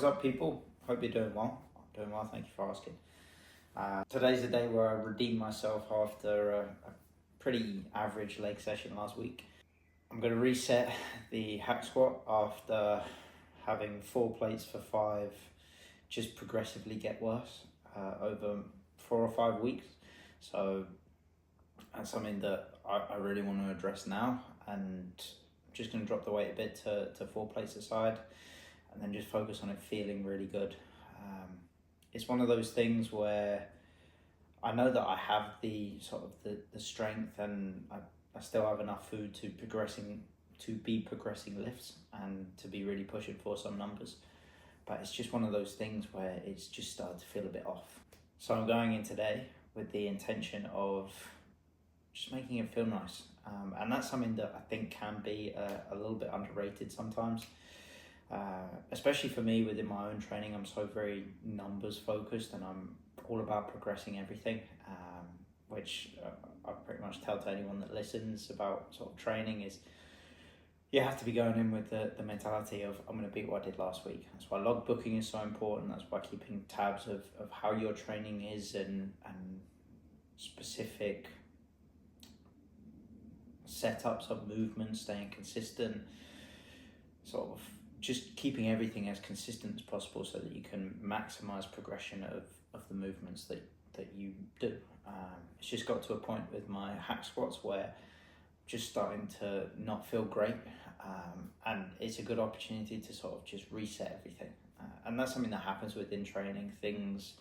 up, people? Hope you're doing well. I'm doing well, thank you for asking. Today's the day where I redeemed myself after a pretty average leg session last week. I'm going to reset the hack squat after having 4 plates for 5 just progressively get worse over 4 or 5 weeks. So that's something that I really want to address now, and I'm just going to drop the weight a bit to 4 plates aside and then just focus on it feeling really good. It's one of those things where I know that I have the sort of the strength, and I still have enough food to be progressing lifts and to be really pushing for some numbers. But it's just one of those things where it's just started to feel a bit off. So I'm going in today with the intention of just making it feel nice. And that's something that I think can be a little bit underrated sometimes. Especially for me within my own training, I'm so very numbers focused, and I'm all about progressing everything, which I pretty much tell to anyone that listens about sort of training is you have to be going in with the mentality of I'm going to beat what I did last week. That's why log booking is so important. That's why keeping tabs of how your training is and specific setups of movements, staying consistent, sort of just keeping everything as consistent as possible so that you can maximize progression of the movements that you do. It's just got to a point with my hack squats where I'm just starting to not feel great, and it's a good opportunity to sort of just reset everything. And that's something that happens within training. Things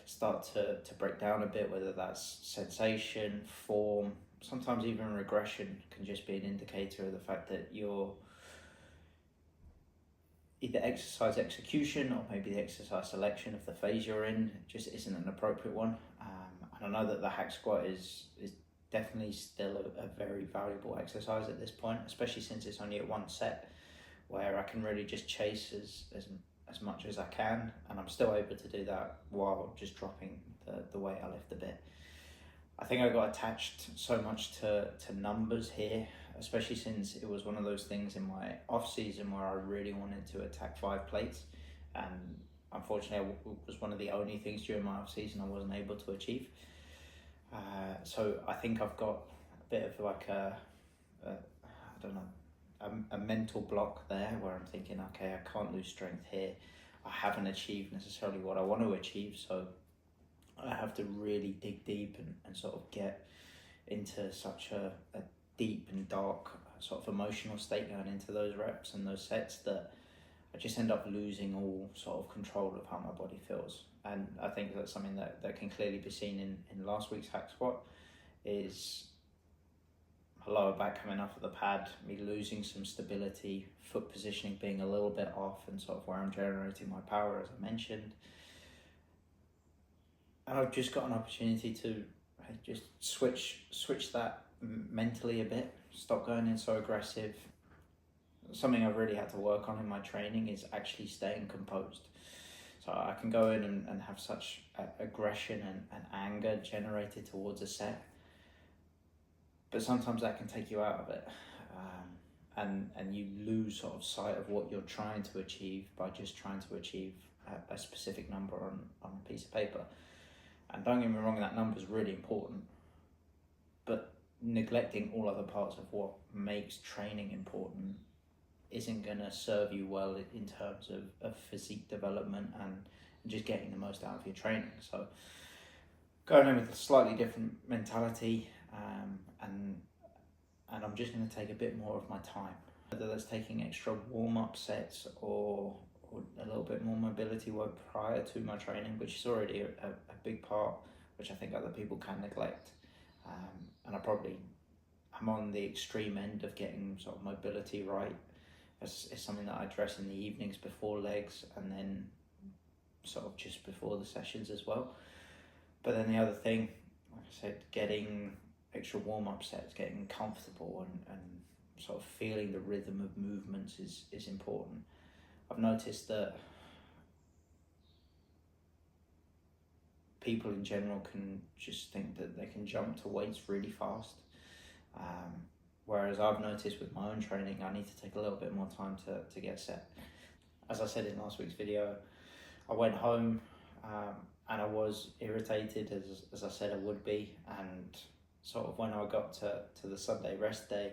start to break down a bit, whether that's sensation, form, sometimes even regression can just be an indicator of the fact that you're either exercise execution or maybe the exercise selection of the phase you're in just isn't an appropriate one. And I know that the hack squat is definitely still a very valuable exercise at this point, especially since it's only at 1 set, where I can really just chase as much as I can, and I'm still able to do that while just dropping the weight I lift a bit. I think I got attached so much to numbers here, especially since it was one of those things in my off season where I really wanted to attack 5 plates, and unfortunately it was one of the only things during my off season I wasn't able to achieve. So I think I've got a bit of like a mental block there where I'm thinking, okay, I can't lose strength here. I haven't achieved necessarily what I want to achieve, so I have to really dig deep and sort of get into such a deep and dark sort of emotional state going into those reps and those sets that I just end up losing all sort of control of how my body feels. And I think that's something that can clearly be seen in last week's hack squat is my lower back coming off of the pad, me losing some stability, foot positioning being a little bit off, and sort of where I'm generating my power, as I mentioned. And I've just got an opportunity to just switch that mentally a bit, stop going in so aggressive. Something I've really had to work on in my training is actually staying composed. So I can go in and have such aggression and anger generated towards a set, but sometimes that can take you out of it, and you lose sort of sight of what you're trying to achieve by just trying to achieve a specific number on a piece of paper. And don't get me wrong, that number is really important, but neglecting all other parts of what makes training important isn't going to serve you well in terms of physique development and just getting the most out of your training. So going in with a slightly different mentality, and I'm just going to take a bit more of my time, whether that's taking extra warm-up sets or a little bit more mobility work prior to my training, which is already a big part, which I think other people can neglect. And I'm on the extreme end of getting sort of mobility right. It's something that I address in the evenings before legs, and then sort of just before the sessions as well. But then the other thing, like I said, getting extra warm-up sets, getting comfortable and sort of feeling the rhythm of movements is important. I've noticed that people in general can just think that they can jump to weights really fast. Whereas I've noticed with my own training, I need to take a little bit more time to get set. as I said in last week's video, I went home and I was irritated, as I said I would be, and sort of when I got to the Sunday rest day,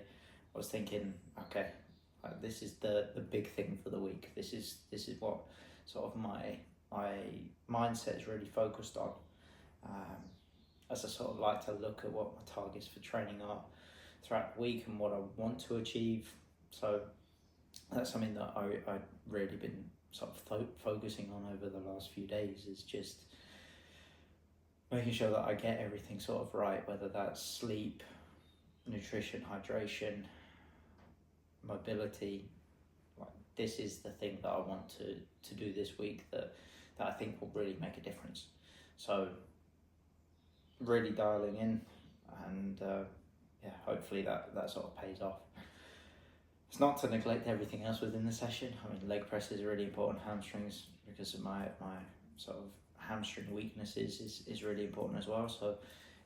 I was thinking, okay, this is the big thing for the week. This is what sort of my mindset is really focused on. As I sort of like to look at what my targets for training are throughout the week and what I want to achieve. So that's something that I've really been sort of focusing on over the last few days, is just making sure that I get everything sort of right, whether that's sleep, nutrition, hydration, mobility. Like, this is the thing that I want to do this week that I think will really make a difference. So really dialing in, and hopefully that sort of pays off. It's not to neglect everything else within the session. I mean, leg presses are really important, hamstrings, because of my sort of hamstring weaknesses is really important as well. So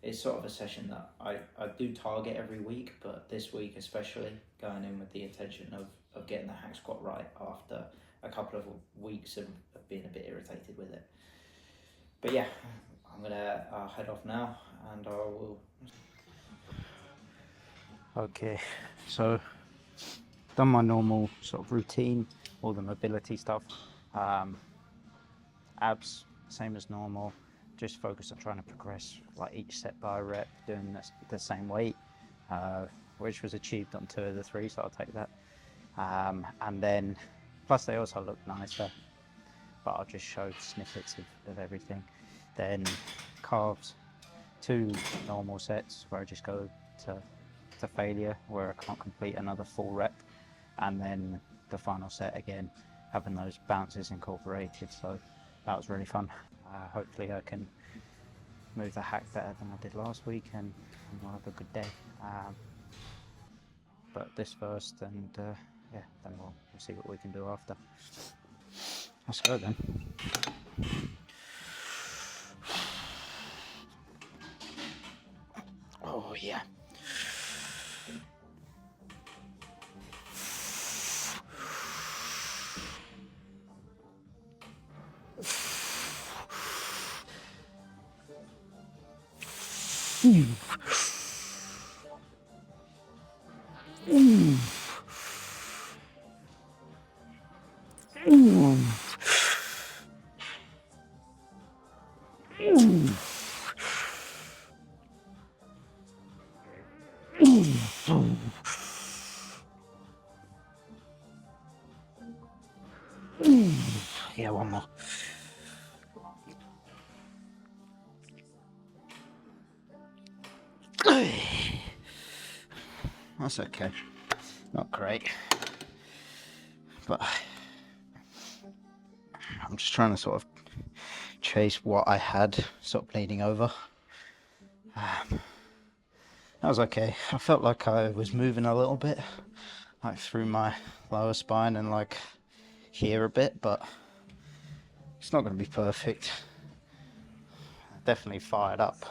it's sort of a session that I do target every week, but this week especially, going in with the intention of getting the hack squat right after a couple of weeks of being a bit irritated with it. But yeah, I'm gonna head off now, and I will. Okay, so done my normal sort of routine, all the mobility stuff. Abs, same as normal, just focus on trying to progress like each set by rep, doing the same weight, which was achieved on 2 of the 3, so I'll take that. And then, plus they also look nicer, but I'll just show snippets of everything. Then calves, 2 normal sets where I just go to failure, where I can't complete another full rep, and then the final set again, having those bounces incorporated. So that was really fun. Hopefully I can move the hack better than I did last week, and I'll have a good day. But this first, and then we'll see what we can do after. Let's go then. Oh yeah. Yeah, one more. That's okay. Not great, but I'm just trying to sort of chase what I had sort of bleeding over. That was okay. I felt like I was moving a little bit, like through my lower spine and like here a bit, but it's not going to be perfect. Definitely fired up.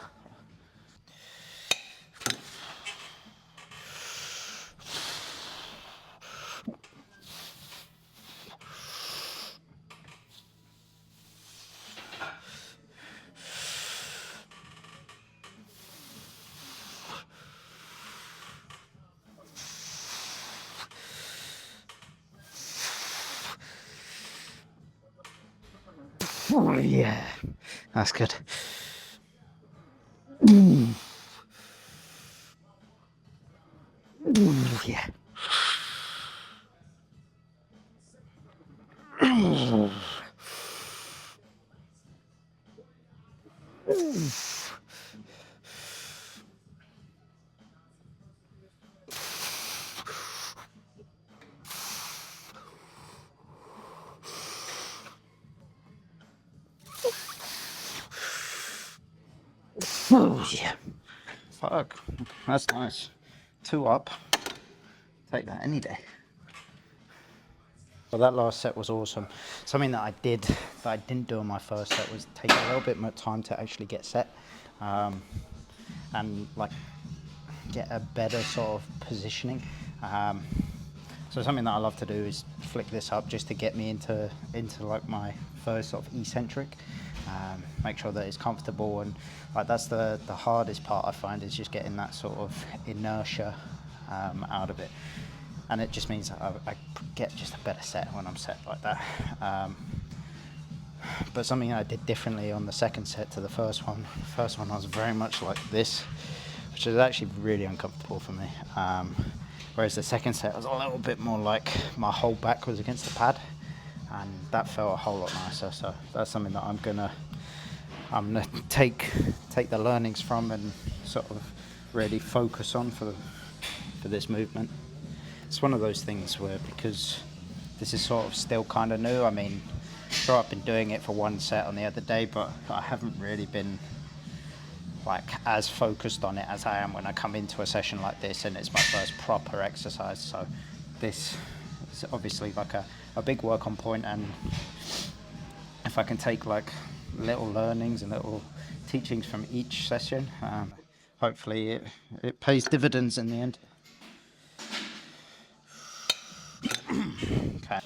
Oh, yeah, that's good. Yeah. Oh, yeah. Fuck. That's nice. 2 up. Take that any day. Well, that last set was awesome. Something that I didn't do on my first set was take a little bit more time to actually get set, and like get a better sort of positioning. So something that I love to do is flick this up just to get me into like my first sort of eccentric. Make sure that it's comfortable, and like that's the hardest part I find, is just getting that sort of inertia out of it, and it just means I get just a better set when I'm set like that. But something I did differently on the second set to the first one. The first one I was very much like this, which is actually really uncomfortable for me. Whereas the second set was a little bit more like my whole back was against the pad, and that felt a whole lot nicer. So that's something that I'm gonna take the learnings from and sort of really focus on for this movement. It's one of those things where, because this is sort of still kind of new, I mean, sure, I've been doing it for one set on the other day, but I haven't really been like as focused on it as I am when I come into a session like this, and it's my first proper exercise. So this is obviously like a big work on point, and if I can take like little learnings and little teachings from each session, hopefully it pays dividends in the end. Okay.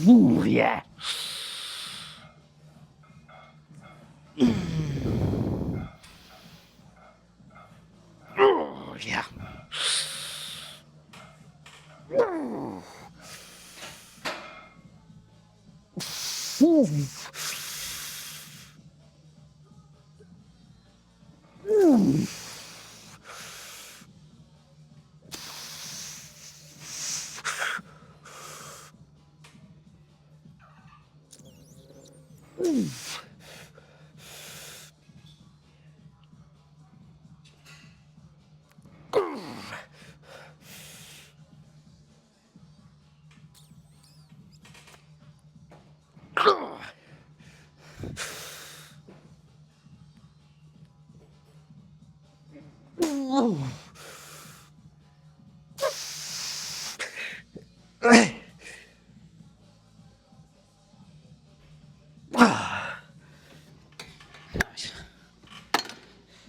Ooh, yeah. Oh, yeah. Ooh. Ooh.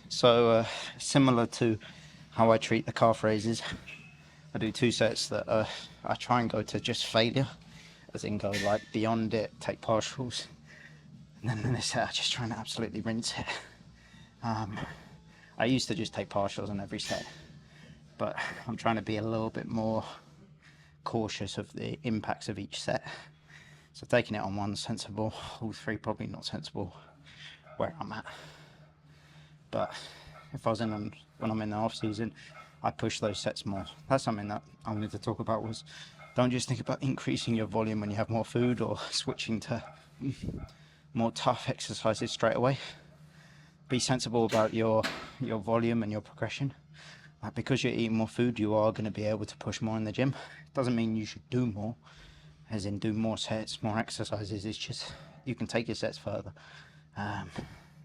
So similar to how I treat the calf raises, I do 2 sets that I try and go to just failure, as in go like beyond it, take partials, and then in this set I just try and absolutely rinse it. I used to just take partials on every set, but I'm trying to be a little bit more cautious of the impacts of each set. So taking it on one, sensible. All 3 probably not sensible where I'm at. But if I was when I'm in the off season, I push those sets more. That's something that I wanted to talk about, was don't just think about increasing your volume when you have more food or switching to more tough exercises straight away. Be sensible about your volume and your progression. Because you're eating more food, you are going to be able to push more in the gym. Doesn't mean you should do more, as in do more sets, more exercises. It's just you can take your sets further,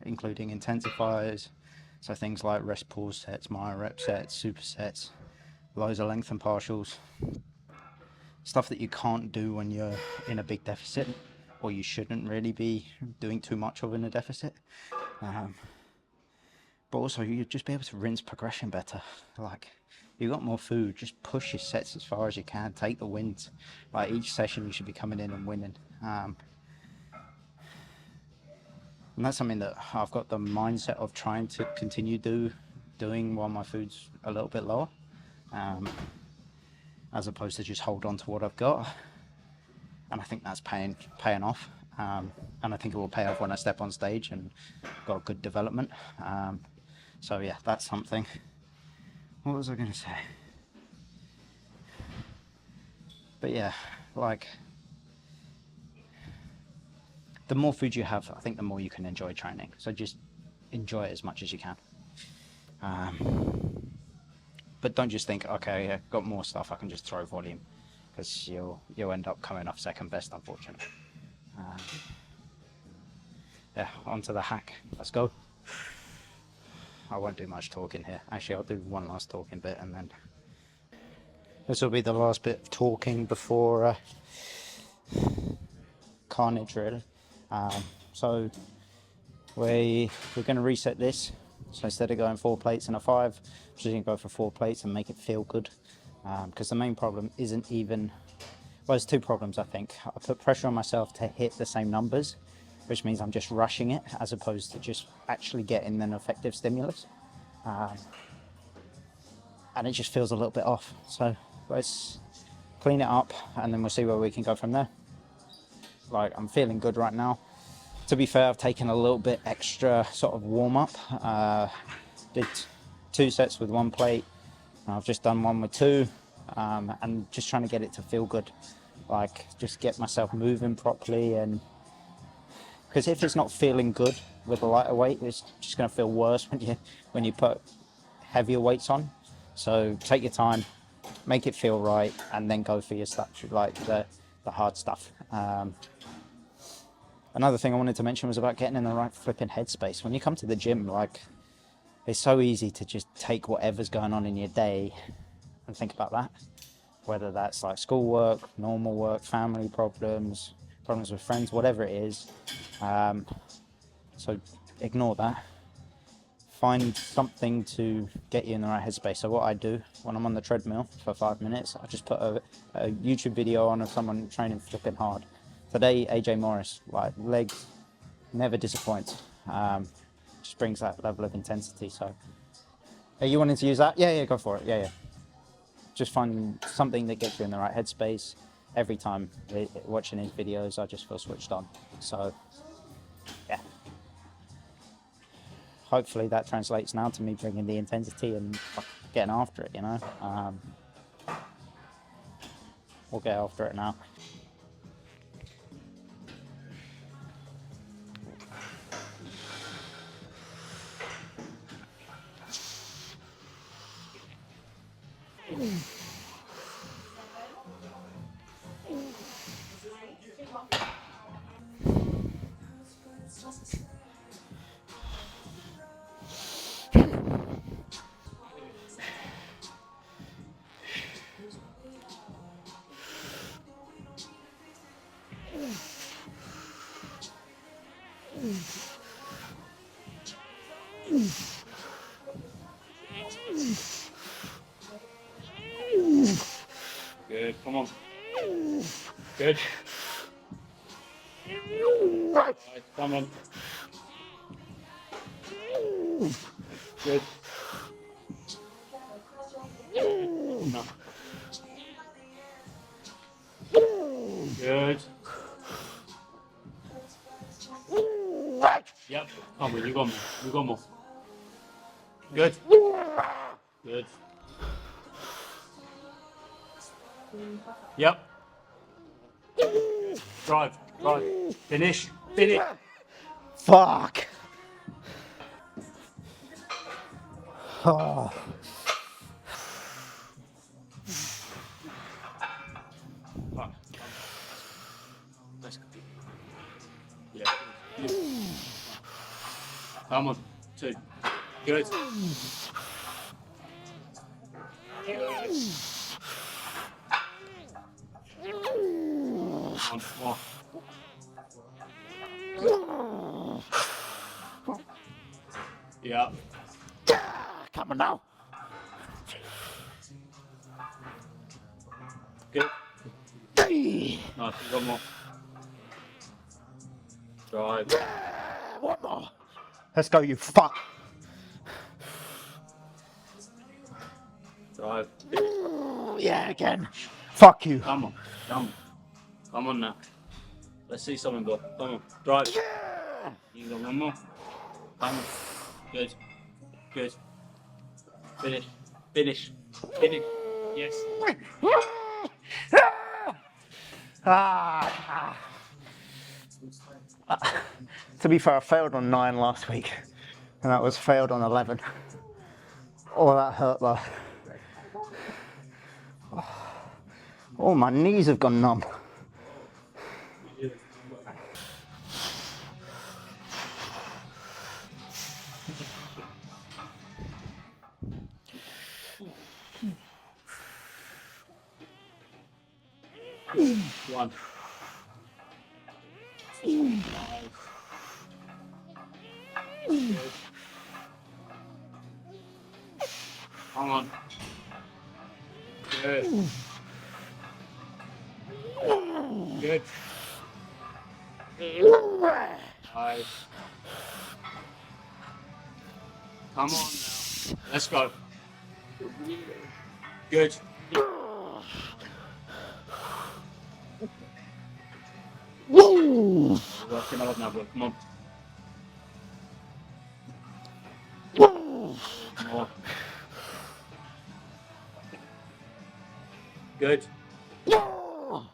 including intensifiers. So things like rest pause sets, myo rep sets, supersets, loads of length and partials. Stuff that you can't do when you're in a big deficit, or you shouldn't really be doing too much of in a deficit. But also you just be able to rinse progression better. Like, you got more food, just push your sets as far as you can, take the wins. Like, each session you should be coming in and winning. And that's something that I've got the mindset of trying to continue doing while my food's a little bit lower, as opposed to just hold on to what I've got. And I think that's paying off. And I think it will pay off when I step on stage and got good development. So yeah, that's something. What was I going to say? But yeah, like, the more food you have, I think the more you can enjoy training. So just enjoy it as much as you can. But don't just think, okay, I've got more stuff, I can just throw volume, because you'll end up coming off second best, unfortunately. Yeah, onto the hack. Let's go. I won't do much talking here. Actually, I'll do one last talking bit, and then this will be the last bit of talking before carnage really. So we're going to reset this. So instead of going 4 plates and a 5, I'm just going to go for 4 plates and make it feel good. Because the main problem isn't even, well, there's 2 problems I think. I put pressure on myself to hit the same numbers, which means I'm just rushing it as opposed to just actually getting an effective stimulus. And it just feels a little bit off. So let's clean it up and then we'll see where we can go from there. Like, I'm feeling good right now. To be fair, I've taken a little bit extra sort of warm up. Did 2 sets with 1 plate. I've just done 1 with 2, and just trying to get it to feel good. Like, just get myself moving properly. And because if it's not feeling good with a lighter weight, it's just going to feel worse when you put heavier weights on. So take your time, make it feel right, and then go for your stuff, like the hard stuff. Another thing I wanted to mention was about getting in the right flipping headspace. When you come to the gym, like, it's so easy to just take whatever's going on in your day and think about that. Whether that's like schoolwork, normal work, family problems, problems with friends, whatever it is. So ignore that. Find something to get you in the right headspace. So what I do when I'm on the treadmill for 5 minutes, I just put a YouTube video on of someone training flipping hard. Today, AJ Morris, like, legs, never disappoints. Just brings that level of intensity. So, are you wanting to use that? Yeah, go for it. Yeah. Just find something that gets you in the right headspace. Every time watching his videos, I just feel switched on. So, yeah. Hopefully that translates now to me bringing the intensity and getting after it, you know. We'll get after it now. Good, come on. Good. Right, come on. Good. No. Good. Yep. Come on, you got more. You got more. Good. Good. Yep. Drive. Finish. Fuck. Oh. Fuck. Let's go. Yeah. Come on. 2. Good. One more. Yeah. Come on now. Good. Nice. One more. Drive. One more. Let's go, you fuck. Drive. Yeah, again. Fuck you. Come on now. Let's see something go. Come on. Drive. You got one more. Come on. Good. Finish. Yes. To be fair, I failed on 9 last week, and that was failed on 11. Oh, that hurt though. Oh, my knees have gone numb. One. Good. Nice. Come on now. Let's go. Good. Working hard now, bro. Come on. More. Good.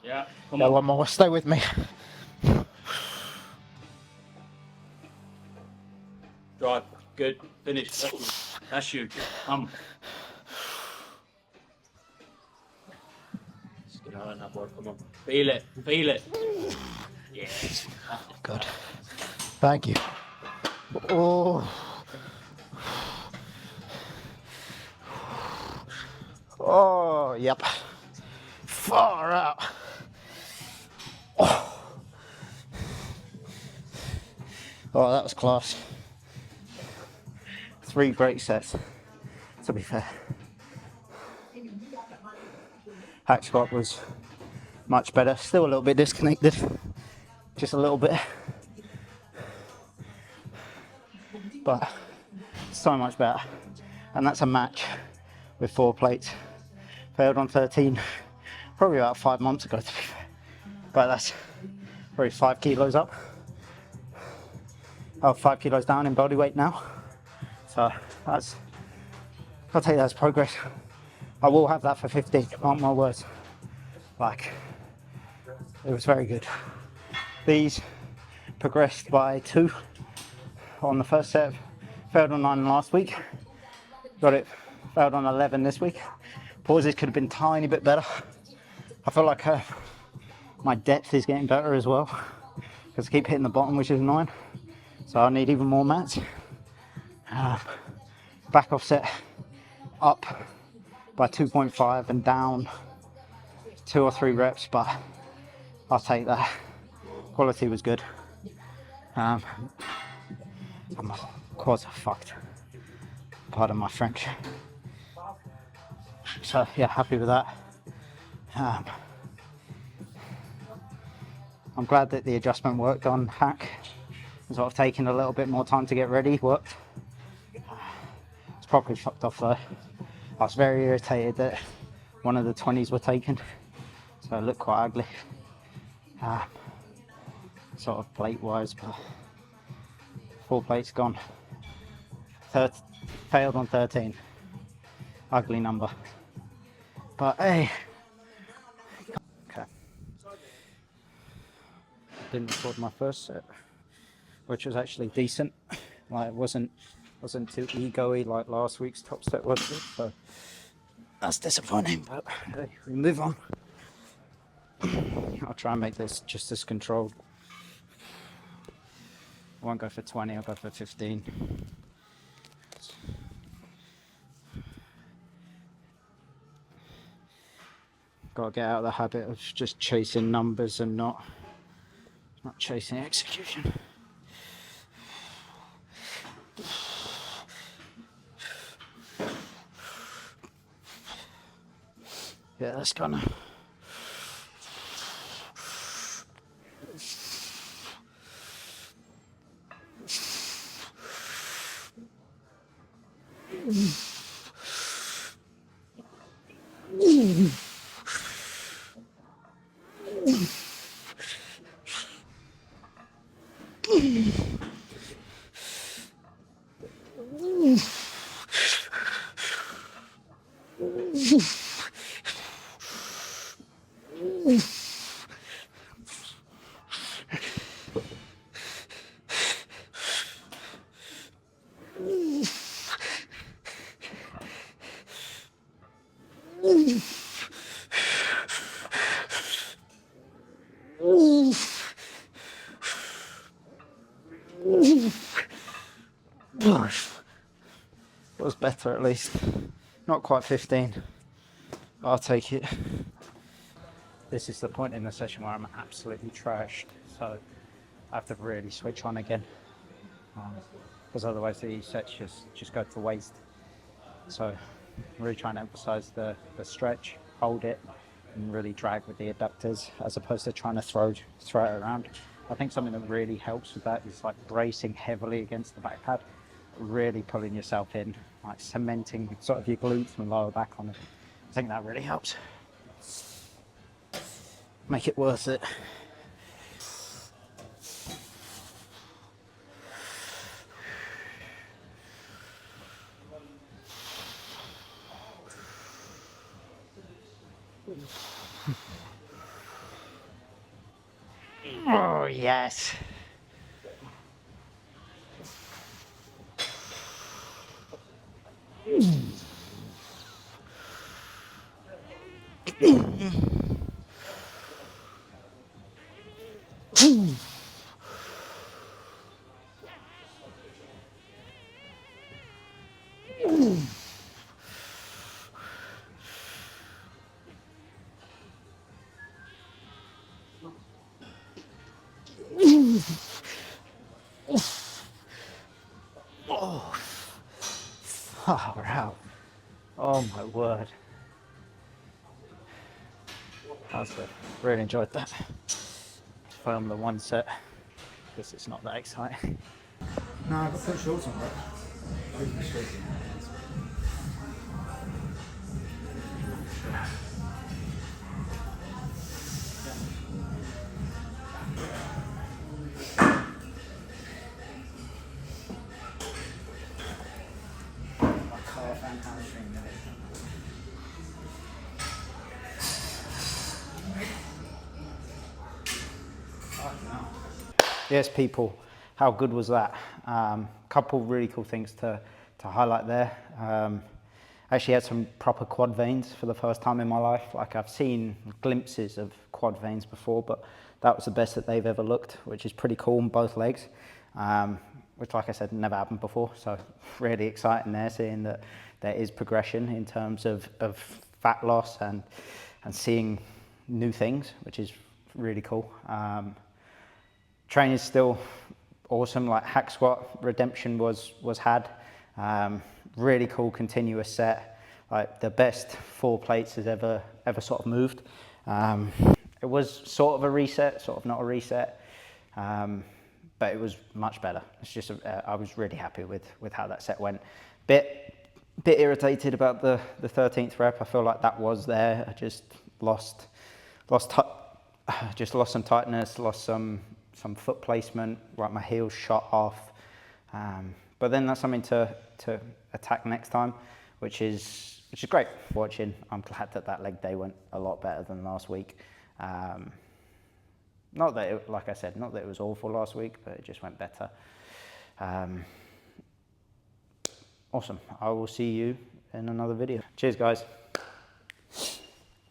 Yeah. Come on. One more. Stay with me. Drive. Good. Finish. That's you. Come. Let's get on that boy. Come on. Feel it. Feel it. Yes. Good. Thank you. Oh. Oh, yep. Far out. Oh, that was class. 3 great sets, to be fair. Hack squat was much better. Still a little bit disconnected. Just a little bit. But so much better. And that's a match with 4 plates. Failed on 13 probably about 5 months ago, to be fair. But that's probably 5 kilos up. 5 kilos down in body weight now. So that's, I'll take that as progress. I will have that for 15, mark my words. Like, it was very good. These progressed by 2 on the first set. Failed on 9 last week. Got it, failed on 11 this week. Pauses could have been a tiny bit better. I feel like my depth is getting better as well, because I keep hitting the bottom, which is annoying. So I need even more mats. Back offset up by 2.5 and down 2 or 3 reps, but I'll take that. Quality was good. My quads are fucked. Pardon my French. So yeah, happy with that. I'm glad that the adjustment worked on hack. Sort of taking a little bit more time to get ready, worked. It's probably fucked off though. I was very irritated that one of the 20s were taken, so it looked quite ugly. Sort of plate wise, but 4 plates gone. Failed on 13. Ugly number. But hey. Okay. Didn't record my first set, which was actually decent. Like, it wasn't too ego-y like last week's top set was, so that's disappointing, but hey, we move on. I'll try and make this just as controlled. I won't go for 20, I'll go for 15. Gotta get out of the habit of just chasing numbers and not chasing execution. Yeah, that's gonna. Was better at least. Not quite 15. I'll take it. This is the point in the session where I'm absolutely trashed, so I have to really switch on again, because otherwise the sets just go to waste. So I'm really trying to emphasize the stretch hold it and really drag with the adductors as opposed to trying to throw it around. I think something that really helps with that is like bracing heavily against the back pad, really pulling yourself in, like cementing sort of your glutes and lower back on it. I think that really helps. Make it worth it. Oh, yes. Far out. Oh my word. That was good. Really enjoyed that. Film the one set because it's not that exciting. No, I got put shorts on, bro. My calf and hamstring. Yes, people, how good was that? Couple really cool things to highlight there. Actually had some proper quad veins for the first time in my life. Like I've seen glimpses of quad veins before, but that was the best that they've ever looked, which is pretty cool on both legs. Which, like I said, never happened before. So really exciting there, seeing that there is progression in terms of fat loss and seeing new things, which is really cool. Training's still awesome, like hack squat redemption was had. Really cool continuous set, like the best 4 plates has ever sort of moved. It was sort of a reset, sort of not a reset, but it was much better. It's just I was really happy with how that set went. Bit irritated about the 13th rep. I feel like that was there. I just lost some tightness, lost some foot placement, right, my heels shot off. But then that's something to attack next time, which is great. Watching, I'm glad that leg day went a lot better than last week. Not that it, like I said, not that it was awful last week, but it just went better. Awesome. I will see you in another video. Cheers, guys.